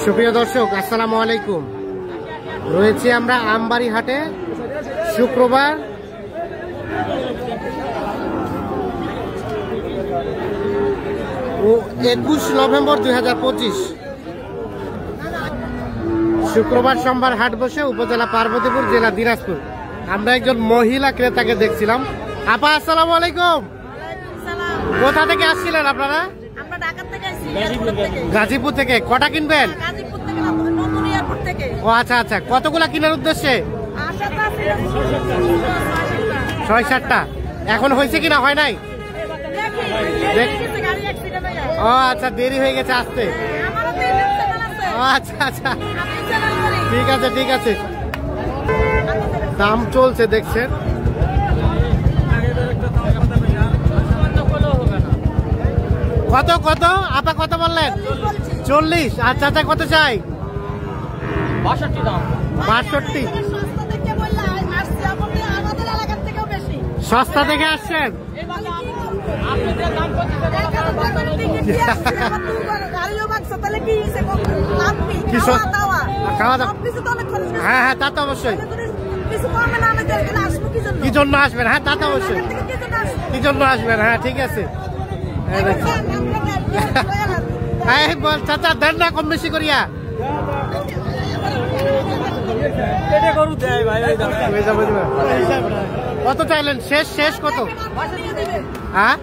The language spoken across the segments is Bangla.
সুপ্রিয় দর্শক, আসসালামু আলাইকুম। রয়েছি আমরা আমবাড়ি হাটে, শুক্রবার ও 21 নভেম্বর 2025 শুক্রবার সোমবার হাট বসে উপজেলা পার্বতীপুর, জেলা দিনাজপুর। আমরা একজন মহিলা ক্রেতাকে দেখছিলাম। আপা, আসসালামু আলাইকুম। কোথা থেকে আসছিলেন আপনারা? গাজীপুর থেকে। কটা কিনবেন? ও আচ্ছা আচ্ছা, কতগুলা কেনার উদ্দেশ্যে? ৬-৭টা। এখন হয়েছে কিনা হয় নাই? ও আচ্ছা, দেরি হয়ে গেছে আসতে। আচ্ছা আচ্ছা, ঠিক আছে ঠিক আছে। দাম চলছে দেখছেন। কত কত আপা, কত বললেন? 40। আচ্ছা আচ্ছা, কত চাই? 62। সস্তা থেকে আসছেন? হ্যাঁ হ্যাঁ, তা তো অবশ্যই। কি জন্য আসবেন? হ্যাঁ, তা তো অবশ্যই। কি জন্য আসবেন? হ্যাঁ, ঠিক আছে। চাচা দেন না কম বেশি করিয়া। কত চাইলেন? শেষ শেষ কত? হ্যাঁ,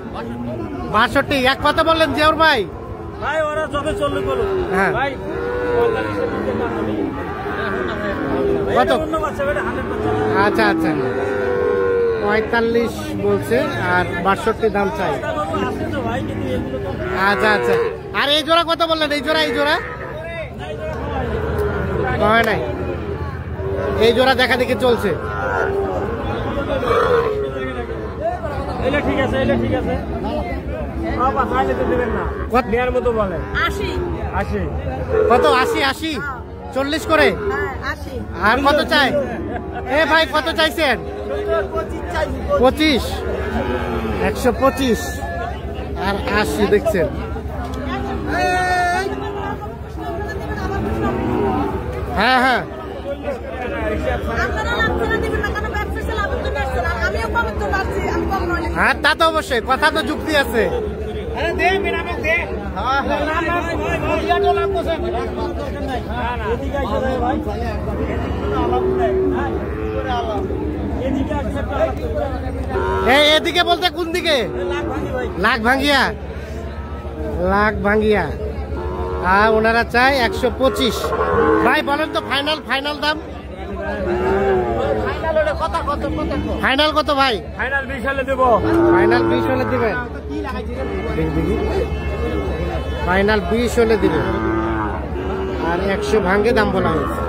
62। এক কথা বললেন জিয়াউর ভাই। হ্যাঁ, কত? আচ্ছা আচ্ছা, 45 বলছে আর 62 দাম চাই। আচ্ছা আচ্ছা, আর এই জোড়া কত বললেন? এই জোড়া হয় নাই। এই জোড়া দেখা দেখি চলছে। কত? 80? 40 করে? আর কত চাই? এ ভাই, কত চাইছেন? 25। 125 আর 80 দেখছেন। হ্যাঁ হ্যাঁ, হ্যাঁ তা তো অবশ্যই, কথা তো যুক্তি আছে। এদিকে বলতে কোন দিকে? লাখ ভাঙ্গিয়া। আর ওনারা চায় 125। ভাই বলেন তো, ফাইনাল দাম? ফাইনাল কত ভাই? ফাইনাল 20 হলে দেব। ফাইনাল 20 হলে দিবেন? ফাইনাল 20 হলে দিবেন। আর 100 ভাঙ্গে দাম বলা হয়েছে।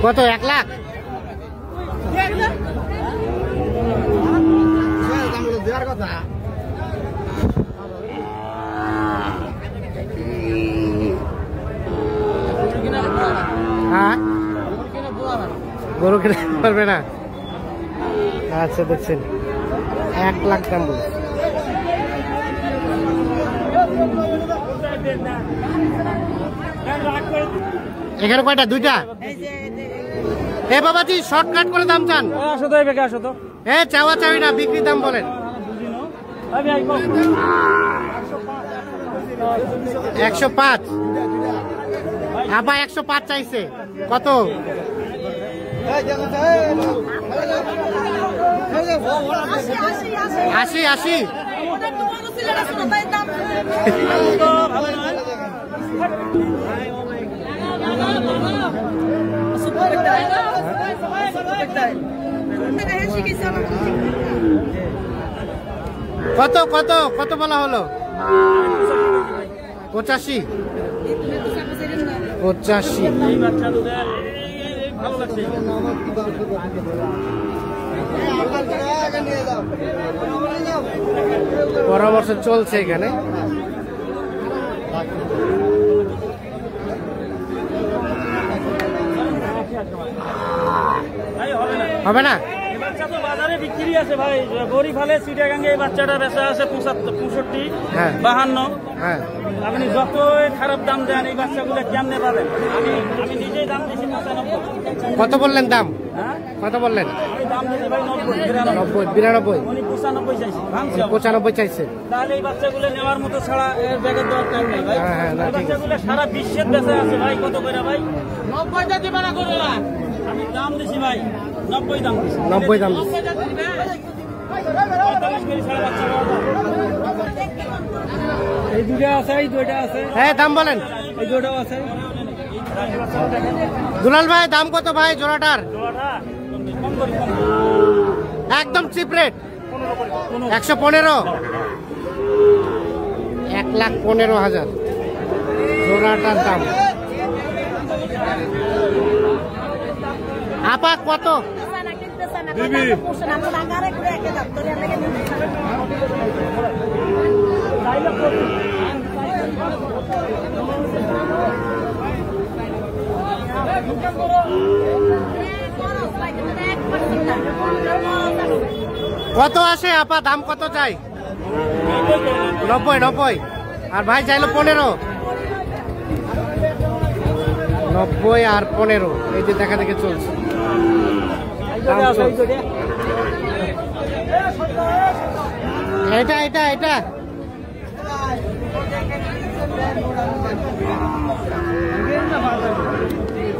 কত? 1 লাখ? দেওয়ার কথা। হ্যাঁ, গরু কিনে পারবে না। আচ্ছা, দেখছেন 1 লাখ দাম বলছে। এখানে কয়টা? 2টা। এ বাবাজি, শর্টকাট করে দাম চান? এ চাওয়া চাই না, বিক্রি দাম বলেন। 105। আবার 105 চাইছে। কত? 80। কত কত কত বলা হলো? 85। পরামর্শ চলছে এখানে। হবে না? বাজারে বিক্রি আছে ভাই, গরিব হলে চিটাগাঙ্গে এই বাচ্চাটা বেচা আছে 65, হ্যাঁ। 52। হ্যাঁ, আপনি যতই খারাপ দাম দেন এই বাচ্চাগুলো কেমনে পাবেন? আমি নিজেই দাম দিচ্ছি 95। কত বললেন দাম? হ্যাঁ, কত বললেন? আমি দাম দিচ্ছি ভাই 90, 90, 92, উনি 95 চাইছি, ভাঙছে। 95 চাইছে। তাহলে এই বাচ্চাগুলো নেওয়ার মতো ছাড়া এর ব্যাগের দেওয়ার টাইম নেই ভাই। হ্যাঁ, হ্যাঁ, না, এই ঠিক আছে। বাচ্চাগুলো সারা বিশ্বের বেচা আছে ভাই। কত করে ভাই? 90 দিবে না করে না। আমি দাম দিছি ভাই 90 দাম দিছি। 90 দাম দিছে। 45 করে ছাড়া বাচ্চা পাওয়া যায়। এই দুটো আছে, এই দুটো আছে, হ্যাঁ, দাম বলেন। এই দুটোও আছে। দুলাল ভাই দাম কত ভাই জোড়াটার? জোড়াটা কম করি, কম। একদম চিপ রেট 115, 1,15,000 জোড়াটার দাম। আপা কত? কত আসে আপা? দাম কত চাই? 90, আর ভাই চাইলো 15। 90 আর 15, এই যে দেখা দেখে চলছে। দাম চলছে। এটা এটা এটা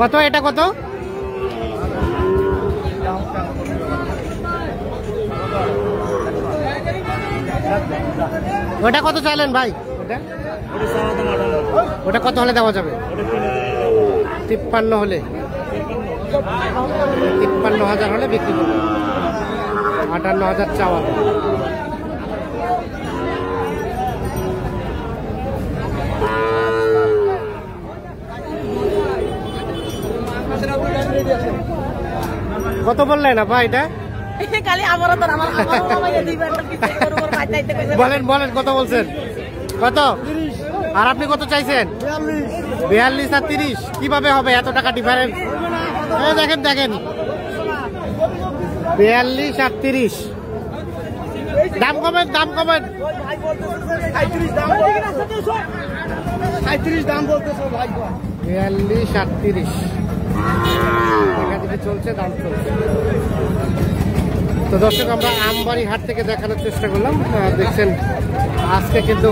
কত? এটা কত? ওটা কত চাইলেন ভাই? ওটা কত হলে দেওয়া যাবে? 53 হলে, 53,000 হলে বিক্রি করবে। 58,000 চাওয়া। কত বললেন আপা এটা? বলেন বলেন কত বলছেন? কত? আর আপনি কত চাইছেন? 42 আর 30। কিভাবে হবে এত টাকা ডিফারেন্স? দেখেন দেখেন, 42 আর 30। দাম কমেন, দাম কমেন। 42 আর 30 এখানে চলছে, দাম চলছে। তো দর্শক, আমরা আমবাড়ি হাট থেকে দেখানোর চেষ্টা করলাম। দেখছেন আজকে কিন্তু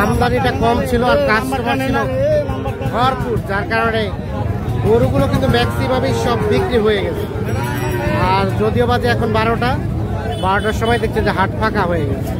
আমদানিটা কম ছিল আর কাস্টমার ছিল ভরপুর, যার কারণে গরুগুলো কিন্তু ম্যাক্সিমামই সব বিক্রি হয়ে গেছে। আর যদিও বাজে এখন 12টার সময় দেখছেন যে হাট ফাঁকা হয়ে গেছে।